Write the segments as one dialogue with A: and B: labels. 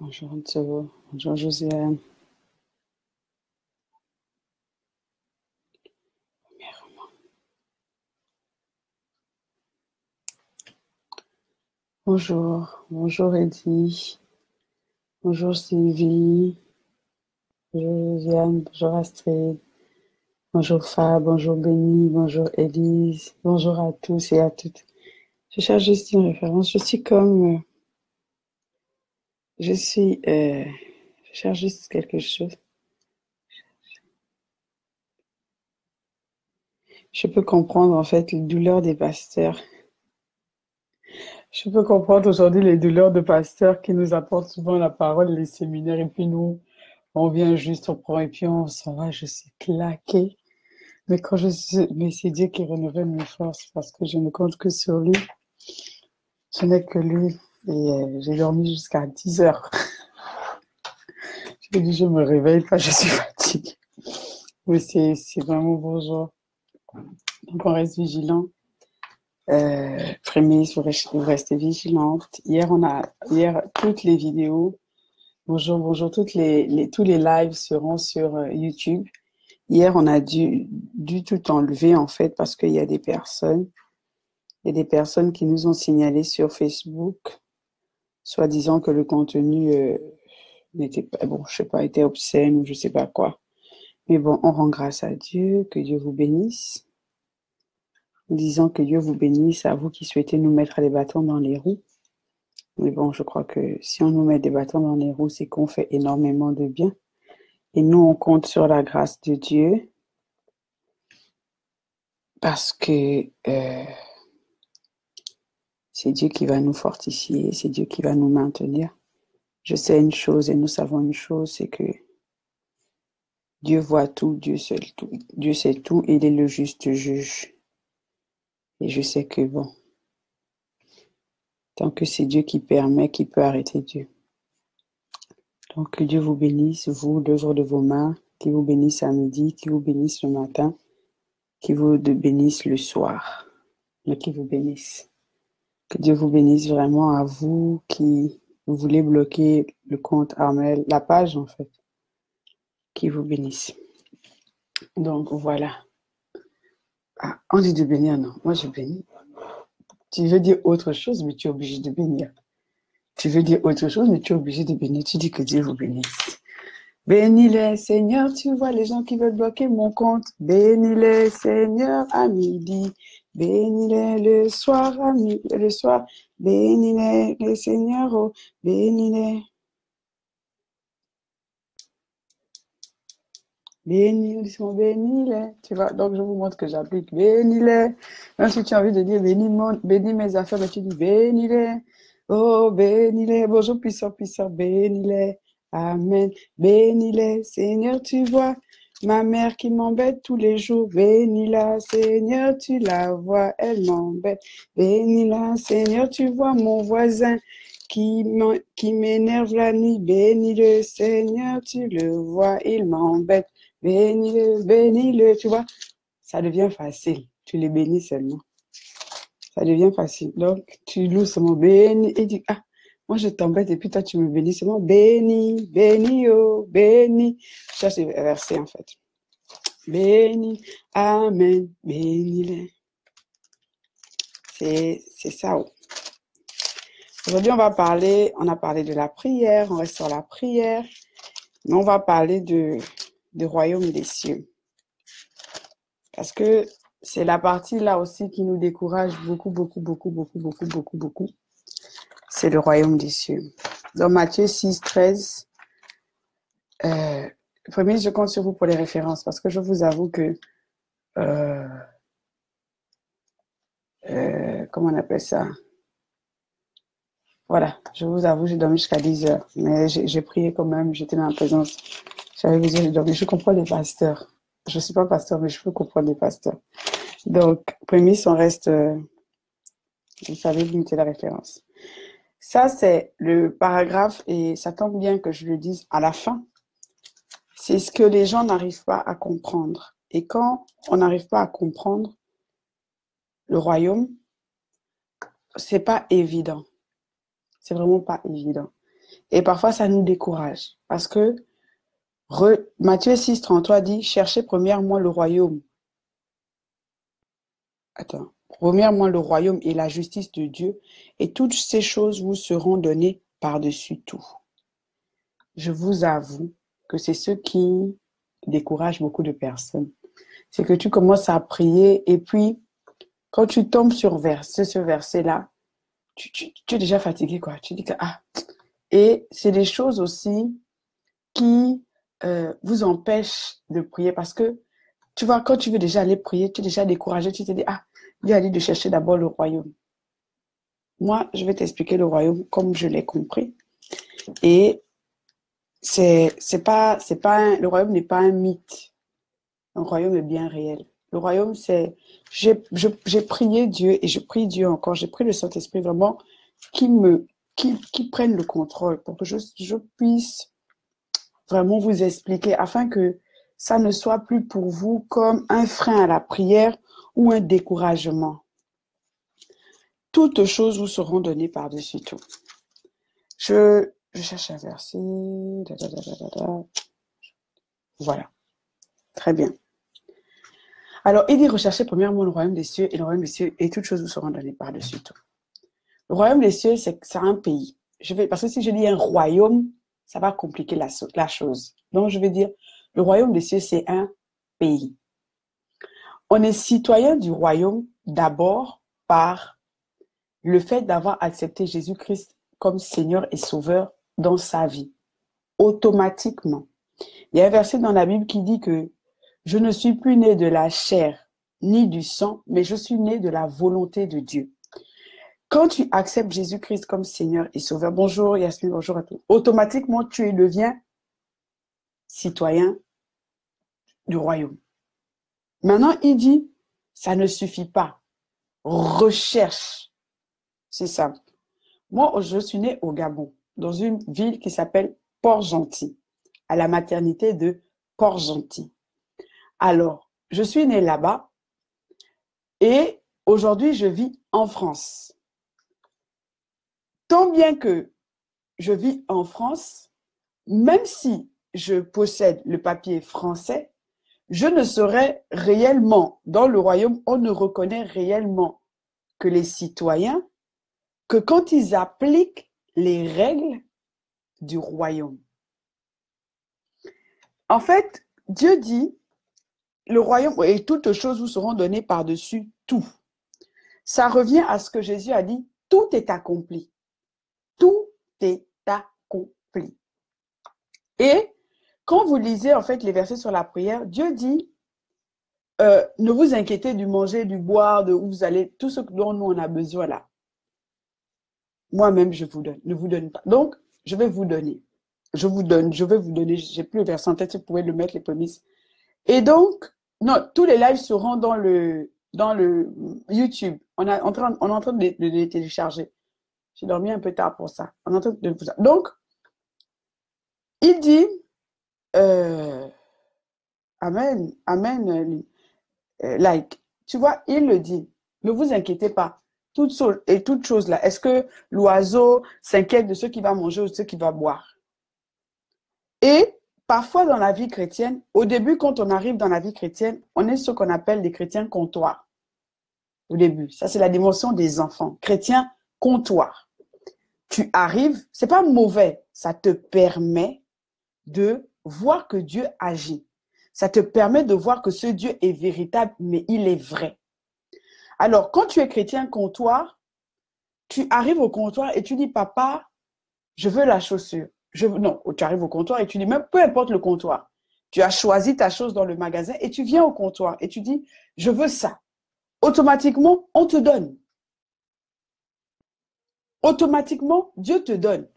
A: Bonjour Anto, bonjour Josiane. Bonjour, bonjour Eddy, bonjour Sylvie, bonjour Josiane, bonjour Astrid, bonjour Fab, bonjour Béni, bonjour Élise, bonjour à tous et à toutes. Je cherche juste une référence, je cherche juste quelque chose. Je peux comprendre en fait les douleurs des pasteurs. Je peux comprendre aujourd'hui les douleurs de pasteurs qui nous apportent souvent la parole, les séminaires, et puis nous, on vient juste, on prend et puis on s'en va, je suis claquée. Mais c'est Dieu qui renouvelle mes forces parce que je ne compte que sur lui. Je n'ai que lui. Et j'ai dormi jusqu'à 10 heures. Je dis, je me réveille pas, je suis fatiguée. Mais c'est vraiment bonjour. Donc on reste vigilant. Prémisse, vous restez vigilante. Hier, toutes les vidéos. Bonjour, bonjour. Tous les lives seront sur YouTube. Hier, on a dû tout enlever en fait parce qu'il y a des personnes. Il y a des personnes qui nous ont signalé sur Facebook, soi-disant que le contenu n'était pas, bon, je sais pas, était obscène ou je sais pas quoi. Mais bon, on rend grâce à Dieu, que Dieu vous bénisse. Disons que Dieu vous bénisse à vous qui souhaitez nous mettre des bâtons dans les roues. Mais bon, je crois que si on nous met des bâtons dans les roues, c'est qu'on fait énormément de bien. Et nous, on compte sur la grâce de Dieu parce que c'est Dieu qui va nous fortifier, c'est Dieu qui va nous maintenir. Je sais une chose et nous savons une chose, c'est que Dieu voit tout, Dieu sait tout, et il est le juste juge. Et je sais que bon, tant que c'est Dieu qui permet, qui peut arrêter Dieu. Donc que Dieu vous bénisse, vous, l'œuvre de vos mains, qu'il vous bénisse à midi, qu'il vous bénisse le matin, qu'il vous bénisse le soir, mais qu'il vous bénisse. Que Dieu vous bénisse vraiment à vous qui voulez bloquer le compte Armel, la page en fait, qu'il vous bénisse. Donc voilà. Ah, on dit de bénir, non. Moi, je bénis. Tu veux dire autre chose, mais tu es obligé de bénir. Tu veux dire autre chose, mais tu es obligé de bénir. Tu dis que Dieu vous bénisse. Bénis-les, Seigneur. Tu vois les gens qui veulent bloquer mon compte. Bénis-les, Seigneur, à midi. Bénis-les le soir, le soir. Bénis-les, les Seigneur, oh, bénis-les. Bénis-les. Tu vois, donc je vous montre que j'applique. Bénis-les. Même si tu as envie de dire bénis mes affaires, mais tu dis bénis-les. Oh, bénis-les. Bonjour, puissant, puissant. Bénis-les. Amen. Bénis-les. Seigneur, tu vois ma mère qui m'embête tous les jours. Bénis-la. Seigneur, tu la vois, elle m'embête. Bénis-la. Seigneur, tu vois mon voisin qui m'énerve la nuit. Bénis-le. Seigneur, tu le vois, il m'embête. Bénis-le, tu vois, ça devient facile. Tu les bénis seulement. Ça devient facile. Donc, tu loues seulement béni et dis, ah, moi je t'embête et puis toi tu me bénis seulement béni, béni, oh, béni. Ça c'est verset en fait. Béni, amen, bénis-les. C'est ça. Oh. Aujourd'hui, on a parlé de la prière, on reste sur la prière, mais on va parler du royaume des cieux. Parce que c'est la partie là aussi qui nous décourage beaucoup, beaucoup, beaucoup, beaucoup, beaucoup, beaucoup, beaucoup. C'est le royaume des cieux. Dans Matthieu 6, 13, premier, je compte sur vous pour les références parce que je vous avoue que, comment on appelle ça? Voilà, je vous avoue, j'ai dormi jusqu'à 10 heures, mais j'ai prié quand même, j'étais dans la présence. J'avais vous dire, j'ai dormi, je comprends les pasteurs. Je ne suis pas pasteur, mais je peux comprendre les pasteurs. Donc, premier, on reste, vous savez, vous mettez la référence. Ça, c'est le paragraphe, et ça tombe bien que je le dise à la fin. C'est ce que les gens n'arrivent pas à comprendre. Et quand on n'arrive pas à comprendre le royaume, c'est pas évident. C'est vraiment pas évident. Et parfois, ça nous décourage. Parce que Matthieu 6, 33 dit, cherchez premièrement le royaume. Attends. Premièrement le royaume et la justice de Dieu, et toutes ces choses vous seront données par-dessus tout. Je vous avoue que c'est ce qui décourage beaucoup de personnes. C'est que tu commences à prier et puis, quand tu tombes sur ce verset-là, tu es déjà fatigué, quoi. Tu dis que, ah. Et c'est des choses aussi qui vous empêchent de prier parce que, tu vois, quand tu veux déjà aller prier, tu es déjà découragé, tu te dis, ah, Dieu a dit de chercher d'abord le royaume. Moi, je vais t'expliquer le royaume comme je l'ai compris. Et le royaume n'est pas un mythe. Le royaume est bien réel. Le royaume, c'est, j'ai prié Dieu et je prie Dieu encore. J'ai pris le Saint-Esprit vraiment qui prenne le contrôle pour que je puisse vraiment vous expliquer afin que ça ne soit plus pour vous comme un frein à la prière ou un découragement. Toutes choses vous seront données par-dessus tout. Je cherche un verset. Voilà. Très bien. Alors, il dit recherchez premièrement le royaume des cieux et le royaume des cieux et toutes choses vous seront données par-dessus tout. Le royaume des cieux, c'est un pays. Parce que si je dis un royaume, ça va compliquer la chose. Donc, je vais dire le royaume des cieux, c'est un pays. On est citoyen du royaume d'abord par le fait d'avoir accepté Jésus-Christ comme Seigneur et Sauveur dans sa vie. Automatiquement. Il y a un verset dans la Bible qui dit que je ne suis plus né de la chair ni du sang, mais je suis né de la volonté de Dieu. Quand tu acceptes Jésus-Christ comme Seigneur et Sauveur, bonjour Yasmine, bonjour à tous, automatiquement tu deviens citoyen du royaume. Maintenant, il dit, ça ne suffit pas. Recherche. C'est simple. Moi, je suis né au Gabon, dans une ville qui s'appelle Port-Gentil, à la maternité de Port-Gentil. Alors, je suis née là-bas et aujourd'hui, je vis en France. Tant bien que je vis en France, même si je possède le papier français, je ne serai réellement, dans le royaume, on ne reconnaît réellement que les citoyens que quand ils appliquent les règles du royaume. En fait, Dieu dit, le royaume et toutes choses vous seront données par-dessus tout. Ça revient à ce que Jésus a dit, tout est accompli. Tout est accompli. Et quand vous lisez en fait les versets sur la prière, Dieu dit, ne vous inquiétez du manger, du boire, de où vous allez, tout ce dont nous on a besoin là. Moi-même, je vous donne, ne vous donne pas. Donc, je vais vous donner. Je vais vous donner, j'ai plus le verset en tête, si vous pouvez le mettre, les prémices. Et donc, non, tous les lives seront dans le YouTube. On est en train de les télécharger. J'ai dormi un peu tard pour ça. On est en train de ça. Donc, il dit, Amen, Amen, like. Tu vois, il le dit. Ne vous inquiétez pas. Toutes choses là. Est-ce que l'oiseau s'inquiète de ce qu'il va manger ou de ce qu'il va boire? Et parfois dans la vie chrétienne, au début, quand on arrive dans la vie chrétienne, on est ce qu'on appelle des chrétiens comptoirs. Au début, ça c'est la dimension des enfants. Chrétiens comptoirs. Tu arrives, c'est pas mauvais, ça te permet de voir que Dieu agit. Ça te permet de voir que ce Dieu est véritable, mais il est vrai. Alors, quand tu es chrétien comptoir, tu arrives au comptoir et tu dis, papa, je veux la chaussure. Non, tu arrives au comptoir et tu dis, même peu importe le comptoir. Tu as choisi ta chose dans le magasin et tu viens au comptoir et tu dis, je veux ça. Automatiquement, on te donne. Automatiquement, Dieu te donne.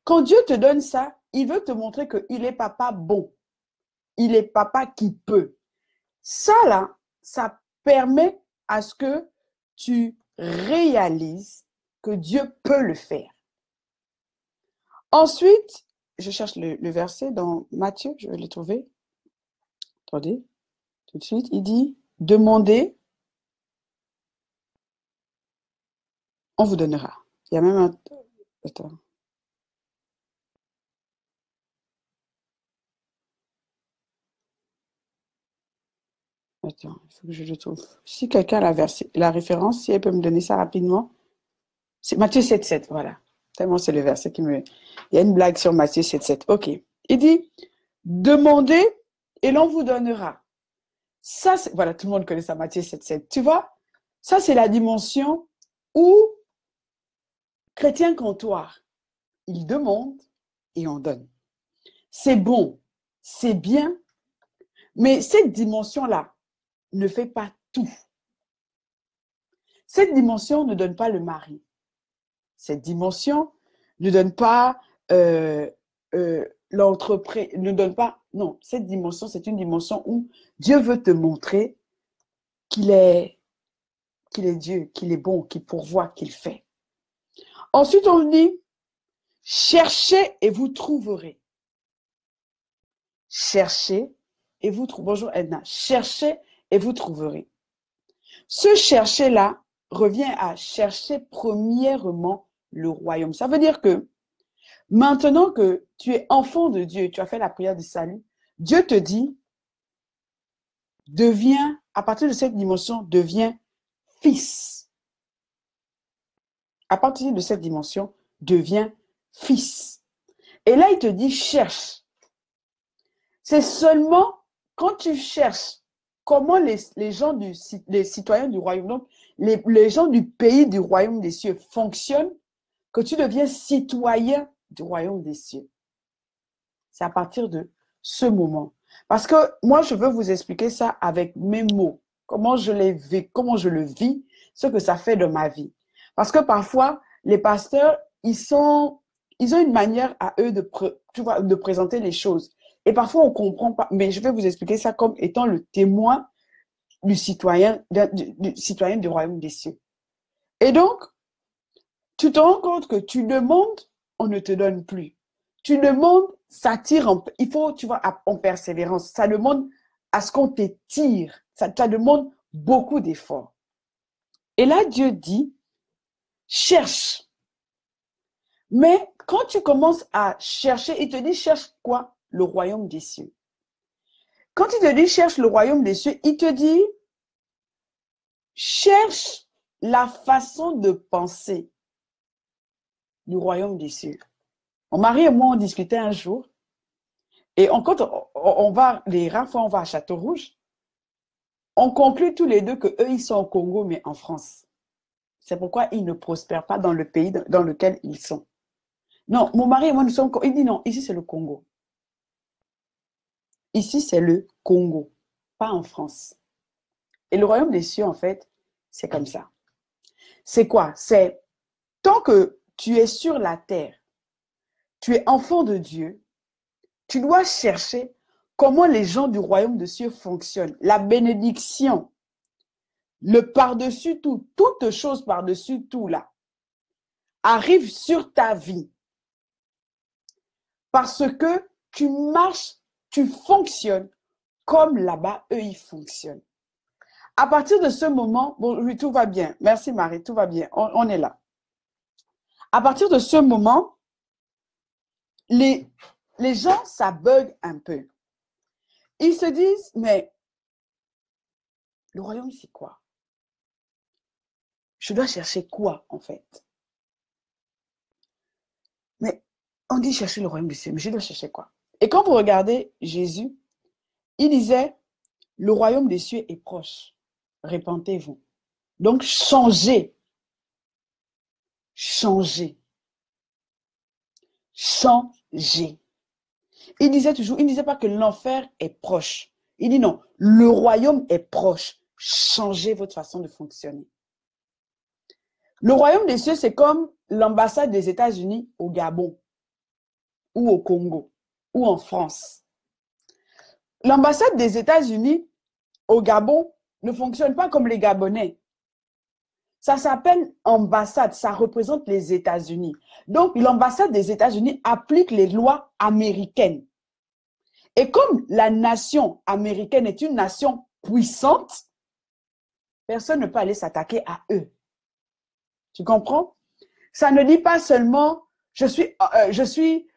A: Quand Dieu te donne ça, il veut te montrer qu'il est papa bon. Il est papa qui peut. Ça, là, ça permet à ce que tu réalises que Dieu peut le faire. Ensuite, je cherche le verset dans Matthieu, je vais le trouver. Attendez, tout de suite, il dit, demandez, on vous donnera. Il y a même un... Attends. Attends, il faut que je le trouve. Si quelqu'un a la référence, si elle peut me donner ça rapidement. C'est Matthieu 7,7, voilà. Tellement c'est le verset qui me... Il y a une blague sur Matthieu 7,7. OK. Il dit, demandez et l'on vous donnera. Ça, voilà, tout le monde connaît ça, Matthieu 7,7. Tu vois, ça, c'est la dimension où chrétien comptoir, il demande et on donne. C'est bon, c'est bien, mais cette dimension-là ne fait pas tout. Cette dimension ne donne pas le mari. Cette dimension ne donne pas l'entreprise, ne donne pas... Non, cette dimension, c'est une dimension où Dieu veut te montrer qu'il est Dieu, qu'il est bon, qu'il pourvoit, qu'il fait. Ensuite, on dit, cherchez et vous trouverez. Cherchez et vous trouverez. Bonjour Edna. Cherchez et vous trouverez. Ce chercher-là revient à chercher premièrement le royaume. Ça veut dire que maintenant que tu es enfant de Dieu, tu as fait la prière du salut, Dieu te dit, deviens, à partir de cette dimension, deviens fils. À partir de cette dimension, deviens fils. Et là, il te dit, cherche. C'est seulement quand tu cherches comment les citoyens du royaume, donc les gens du pays du royaume des cieux fonctionnent, que tu deviens citoyen du royaume des cieux. C'est à partir de ce moment. Parce que moi, je veux vous expliquer ça avec mes mots. Comment je le vis, ce que ça fait de ma vie. Parce que parfois, les pasteurs, ils ont une manière à eux de présenter les choses. Et parfois, on ne comprend pas. Mais je vais vous expliquer ça comme étant le témoin du citoyen du royaume des cieux. Et donc, tu te rends compte que tu demandes, on ne te donne plus. Tu demandes, ça tire, il faut, tu vois, en persévérance. Ça demande à ce qu'on t'étire. Ça demande beaucoup d'efforts. Et là, Dieu dit, cherche. Mais quand tu commences à chercher, il te dit, cherche quoi? Le royaume des cieux. Quand il te dit, cherche le royaume des cieux, il te dit, cherche la façon de penser du royaume des cieux. Mon mari et moi, on discutait un jour. Et quand on va, les rares fois on va à Château-Rouge, on conclut tous les deux qu'eux, ils sont au Congo, mais en France. C'est pourquoi ils ne prospèrent pas dans le pays dans lequel ils sont. Non, mon mari et moi, nous sommes... Il dit non, ici c'est le Congo. Ici c'est le Congo, pas en France. Et le royaume des cieux, en fait, c'est comme ça. C'est quoi? C'est tant que tu es sur la terre, tu es enfant de Dieu, tu dois chercher comment les gens du royaume des cieux fonctionnent. La bénédiction, le par-dessus tout, toute chose par-dessus tout là, arrive sur ta vie. Parce que tu marches, tu fonctionnes comme là-bas, eux, ils fonctionnent. À partir de ce moment, bon, oui, tout va bien. Merci Marie, tout va bien. On est là. À partir de ce moment, les gens, ça bug un peu. Ils se disent, mais le royaume, c'est quoi? Je dois chercher quoi, en fait? Mais on dit chercher le royaume des cieux, mais je dois chercher quoi? Et quand vous regardez Jésus, il disait, le royaume des cieux est proche. Répentez-vous. Donc, changez. Changez. Changez. Il disait toujours, il ne disait pas que l'enfer est proche. Il dit non, le royaume est proche. Changez votre façon de fonctionner. Le royaume des cieux, c'est comme l'ambassade des États-Unis au Gabon, ou au Congo, ou en France. L'ambassade des États-Unis au Gabon ne fonctionne pas comme les Gabonais. Ça s'appelle ambassade, ça représente les États-Unis. Donc, l'ambassade des États-Unis applique les lois américaines. Et comme la nation américaine est une nation puissante, personne ne peut aller s'attaquer à eux. Tu comprends? Ça ne dit pas seulement je suis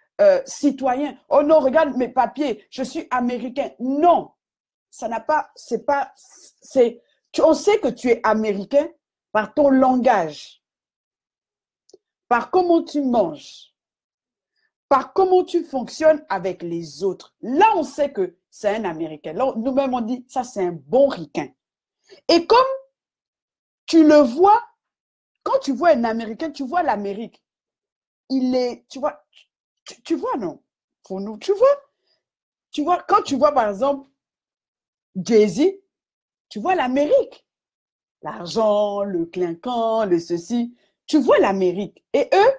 A: citoyen. Oh non, regarde mes papiers, je suis américain. Non, ça n'a pas, c'est pas, c'est, on sait que tu es américain par ton langage, par comment tu manges, par comment tu fonctionnes avec les autres. Là, on sait que c'est un Américain. Là, nous-mêmes, on dit, ça, c'est un bon ricain. Et comme tu le vois, quand tu vois un Américain, tu vois l'Amérique. Il est, tu vois, non? Pour nous, tu vois, quand tu vois, par exemple, Jay-Z, tu vois l'Amérique. L'argent, le clinquant, le ceci. Tu vois l'Amérique. Et eux,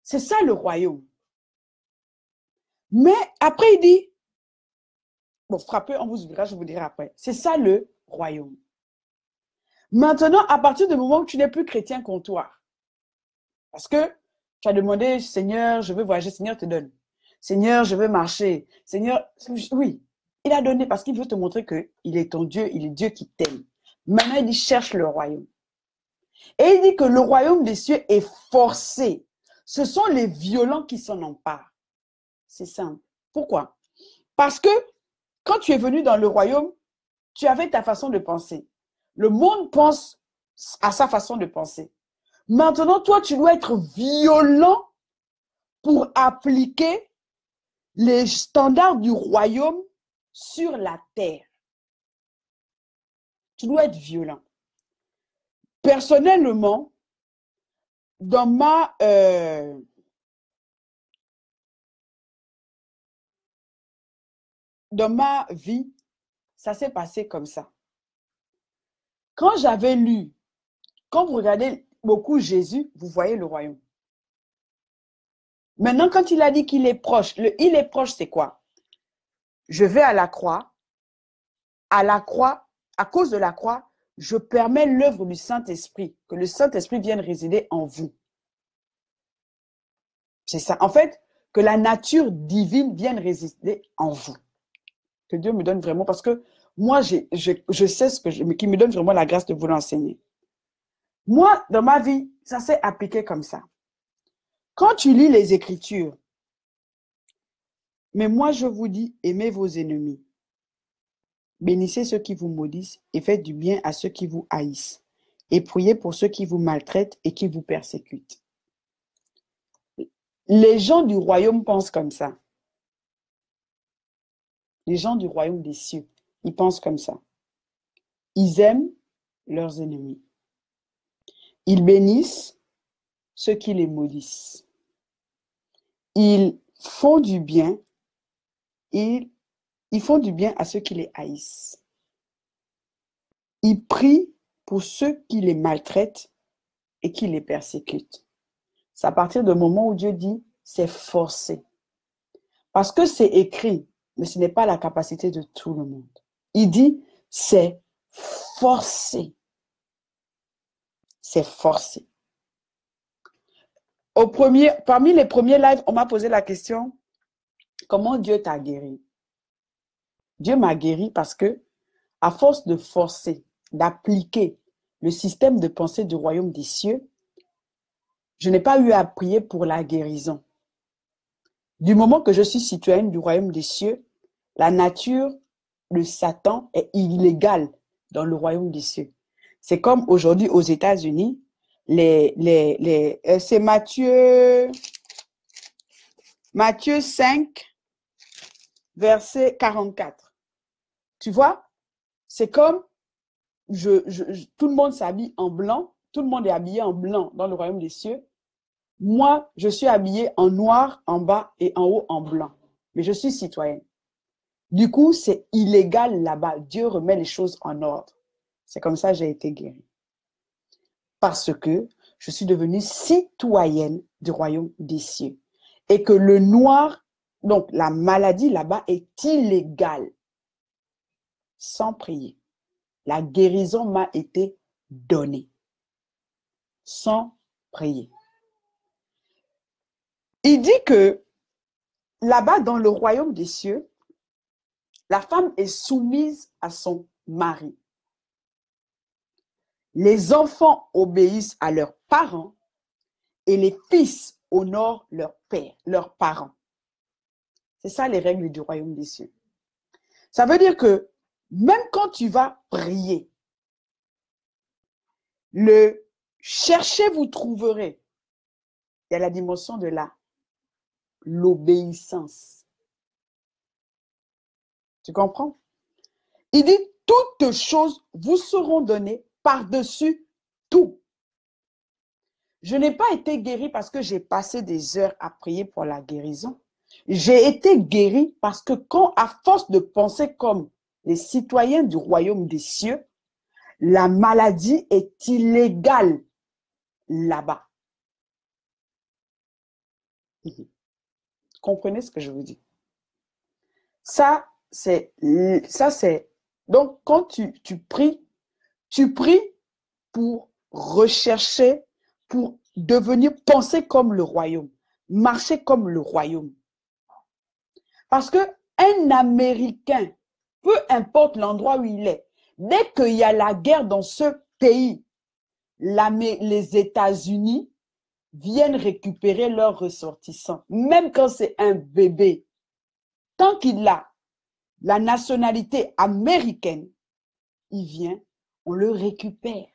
A: c'est ça le royaume. Mais après, il dit, bon, frappez, on vous ouvrira, je vous dirai après. C'est ça le royaume. Maintenant, à partir du moment où tu n'es plus chrétien comptoir, parce que tu as demandé, Seigneur, je veux voyager, Seigneur te donne. Seigneur, je veux marcher. Seigneur, oui, il a donné parce qu'il veut te montrer qu'il est ton Dieu, il est Dieu qui t'aime. Maintenant, il dit, cherche le royaume. Et il dit que le royaume des cieux est forcé. Ce sont les violents qui s'en emparent. C'est simple. Pourquoi? Parce que quand tu es venu dans le royaume, tu avais ta façon de penser. Le monde pense à sa façon de penser. Maintenant, toi, tu dois être violent pour appliquer les standards du royaume sur la terre. Tu dois être violent. Personnellement, dans ma vie, ça s'est passé comme ça. Quand j'avais lu, quand vous regardez beaucoup Jésus, vous voyez le royaume. Maintenant, quand il a dit qu'il est proche, il est proche, c'est quoi? Je vais à la croix, à cause de la croix, je permets l'œuvre du Saint-Esprit, que le Saint-Esprit vienne résider en vous. C'est ça. En fait, que la nature divine vienne résider en vous. Que Dieu me donne vraiment, parce que moi, je sais ce que mais qui me donne vraiment la grâce de vous l'enseigner. Moi, dans ma vie, ça s'est appliqué comme ça. Quand tu lis les Écritures, mais moi, je vous dis, aimez vos ennemis. Bénissez ceux qui vous maudissent et faites du bien à ceux qui vous haïssent. Et priez pour ceux qui vous maltraitent et qui vous persécutent. Les gens du royaume pensent comme ça. Les gens du royaume des cieux, ils pensent comme ça. Ils aiment leurs ennemis. Ils bénissent ceux qui les maudissent. Ils font du bien. Ils font du bien à ceux qui les haïssent. Ils prient pour ceux qui les maltraitent et qui les persécutent. C'est à partir du moment où Dieu dit, c'est forcé. Parce que c'est écrit, mais ce n'est pas la capacité de tout le monde. Il dit, c'est forcé. C'est forcé. Parmi les premiers lives, on m'a posé la question, comment Dieu t'a guéri? Dieu m'a guéri parce que, à force de forcer, d'appliquer le système de pensée du royaume des cieux, je n'ai pas eu à prier pour la guérison. Du moment que je suis citoyenne du royaume des cieux, la nature de Satan est illégale dans le royaume des cieux. C'est comme aujourd'hui aux États-Unis, c'est Matthieu 5, verset 44. Tu vois, c'est comme tout le monde s'habille en blanc, tout le monde est habillé en blanc dans le royaume des cieux. Moi, je suis habillée en noir en bas et en haut en blanc. Mais je suis citoyenne. Du coup, c'est illégal là-bas. Dieu remet les choses en ordre. C'est comme ça que j'ai été guérie. Parce que je suis devenue citoyenne du royaume des cieux. Et que le noir, donc la maladie là-bas est illégale. Sans prier. La guérison m'a été donnée. Sans prier. Il dit que là-bas, dans le royaume des cieux, la femme est soumise à son mari. Les enfants obéissent à leurs parents et les fils honorent leur père, leurs parents. C'est ça les règles du royaume des cieux. Ça veut dire que Même quand tu vas prier, le cherchez, vous trouverez. Il y a la dimension de l'obéissance. Tu comprends? Il dit, toutes choses vous seront données par-dessus tout. Je n'ai pas été guérie parce que j'ai passé des heures à prier pour la guérison. J'ai été guérie parce que quand, à force de penser comme les citoyens du royaume des cieux, la maladie est illégale là-bas. Comprenez ce que je vous dis? Ça, c'est... Donc, quand tu pries pour rechercher, pour devenir, penser comme le royaume, marcher comme le royaume. Parce qu'un Américain, peu importe l'endroit où il est, dès qu'il y a la guerre dans ce pays, les États-Unis viennent récupérer leurs ressortissants, même quand c'est un bébé. Tant qu'il a la nationalité américaine, il vient, on le récupère.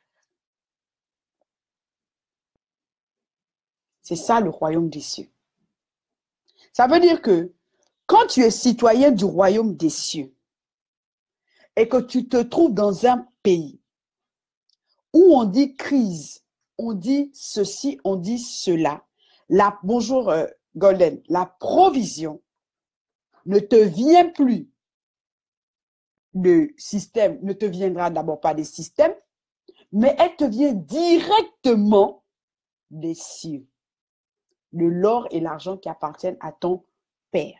A: C'est ça le royaume des cieux. Ça veut dire que quand tu es citoyen du royaume des cieux et que tu te trouves dans un pays où on dit crise, on dit ceci, on dit cela, bonjour Golden, la provision ne te vient plus. Le système ne te viendra d'abord pas des systèmes, mais elle te vient directement des cieux. L'or et l'argent qui appartiennent à ton Père.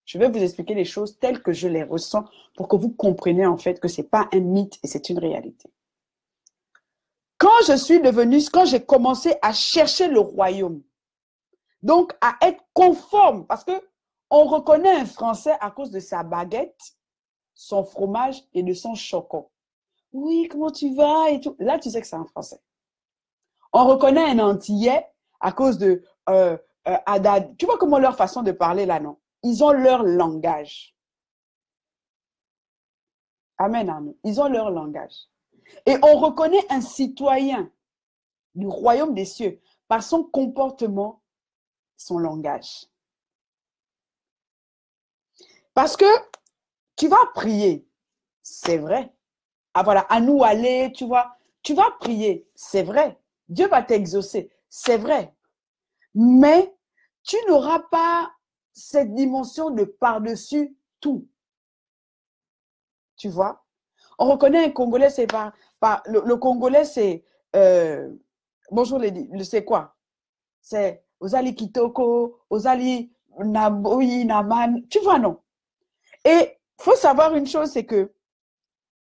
A: Je vais vous expliquer les choses telles que je les ressens pour que vous compreniez en fait que ce n'est pas un mythe et c'est une réalité. Quand j'ai commencé à chercher le royaume, donc à être conforme, parce que on reconnaît un Français à cause de sa baguette, son fromage et de son chocolat. Oui, comment tu vas et tout. Là, tu sais que c'est un Français. On reconnaît un Antillais à cause de Haddad. Tu vois comment leur façon de parler là, non? Ils ont leur langage. Amen, amen. Ils ont leur langage. Et on reconnaît un citoyen du royaume des cieux par son comportement, son langage. Parce que tu vas prier, c'est vrai. Ah voilà, à nous aller, tu vois. Tu vas prier, c'est vrai. Dieu va t'exaucer, c'est vrai. Mais tu n'auras pas cette dimension de par-dessus tout. Tu vois? On reconnaît un Congolais, c'est le Congolais, c'est bonjour c'est quoi? C'est Ozali Kitoko, Ozali Naboyi Naman, tu vois, non? Et il faut savoir une chose, c'est que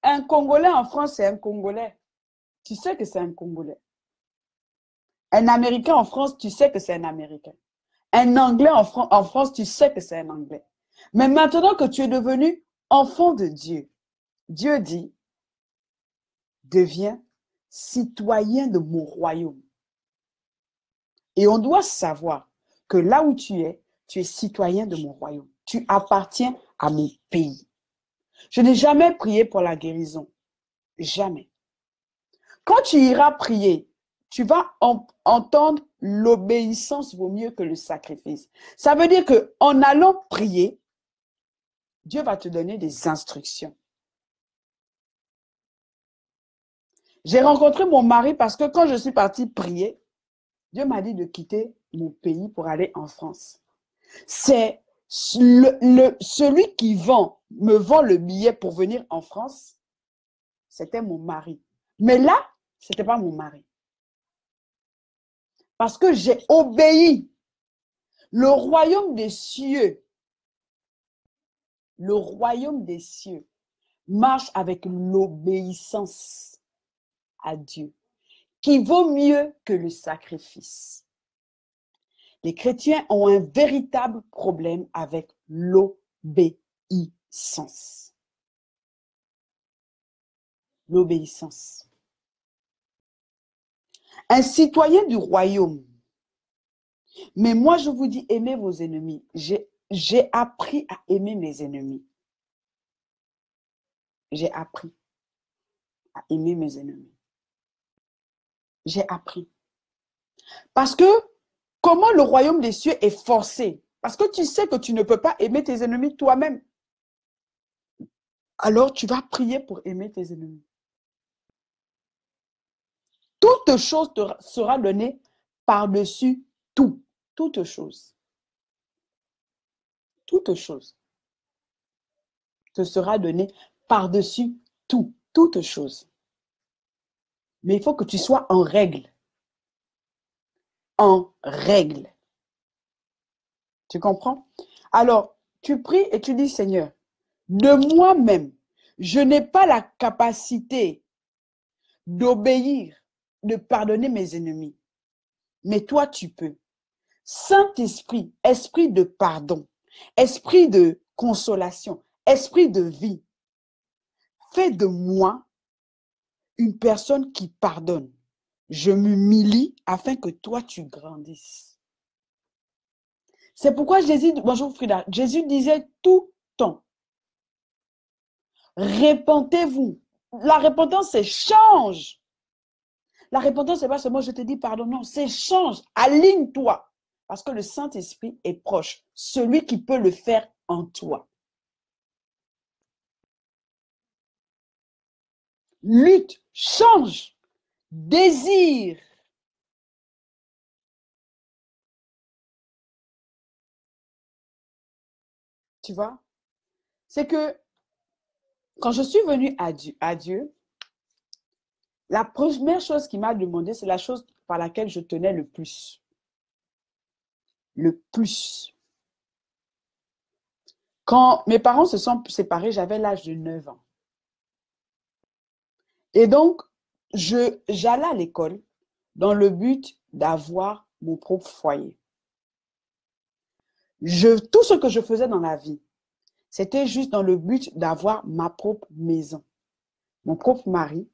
A: un Congolais en France, c'est un Congolais. Tu sais que c'est un Congolais. Un Américain en France, tu sais que c'est un Américain. Un Anglais en France, tu sais que c'est un Anglais. Mais maintenant que tu es devenu enfant de Dieu, Dieu dit, deviens citoyen de mon royaume. Et on doit savoir que là où tu es citoyen de mon royaume. Tu appartiens à mon pays. Je n'ai jamais prié pour la guérison. Jamais. Quand tu iras prier, tu vas entendre l'obéissance vaut mieux que le sacrifice. Ça veut dire qu'en allant prier, Dieu va te donner des instructions. J'ai rencontré mon mari parce que quand je suis partie prier, Dieu m'a dit de quitter mon pays pour aller en France. C'est celui qui me vend le billet pour venir en France, c'était mon mari. Mais là, ce n'était pas mon mari. Parce que j'ai obéi. Le royaume des cieux marche avec l'obéissance à Dieu, qui vaut mieux que le sacrifice. Les chrétiens ont un véritable problème avec l'obéissance. L'obéissance. Un citoyen du royaume. Mais moi, je vous dis, aimez vos ennemis. J'ai appris à aimer mes ennemis. j'ai appris à aimer mes ennemis. J'ai appris. Parce que comment le royaume des cieux est forcé? Parce que tu sais que tu ne peux pas aimer tes ennemis toi-même. Alors tu vas prier pour aimer tes ennemis. Toute chose te sera donnée par-dessus tout. Toute chose. Toute chose te sera donnée par-dessus tout. Toute chose. Mais il faut que tu sois en règle. En règle. Tu comprends? Alors, tu pries et tu dis, Seigneur, de moi-même, je n'ai pas la capacité d'obéir, de pardonner mes ennemis. Mais toi, tu peux. Saint-Esprit, esprit de pardon, esprit de consolation, esprit de vie, fais de moi une personne qui pardonne. Je m'humilie afin que toi, tu grandisses. C'est pourquoi Jésus, bonjour Frida, Jésus disait tout le temps, répentez-vous. La repentance, c'est change. La repentance, c'est pas seulement je te dis pardon, non, c'est change, aligne-toi. Parce que le Saint-Esprit est proche, celui qui peut le faire en toi. Lutte, change, désire. Tu vois? C'est que quand je suis venue à Dieu, la première chose qu'il m'a demandé, c'est la chose par laquelle je tenais le plus. Le plus. Quand mes parents se sont séparés, j'avais l'âge de 9 ans. Et donc, j'allais à l'école dans le but d'avoir mon propre foyer. Tout ce que je faisais dans la vie, c'était juste dans le but d'avoir ma propre maison, mon propre mari,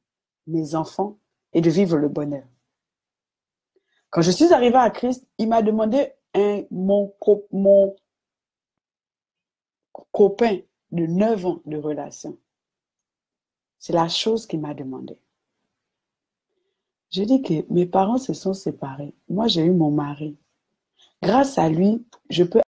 A: mes enfants et de vivre le bonheur. Quand je suis arrivée à Christ, il m'a demandé mon copain de 9 ans de relation. C'est la chose qu'il m'a demandé. Je dis que mes parents se sont séparés. Moi, j'ai eu mon mari. Grâce à lui, je peux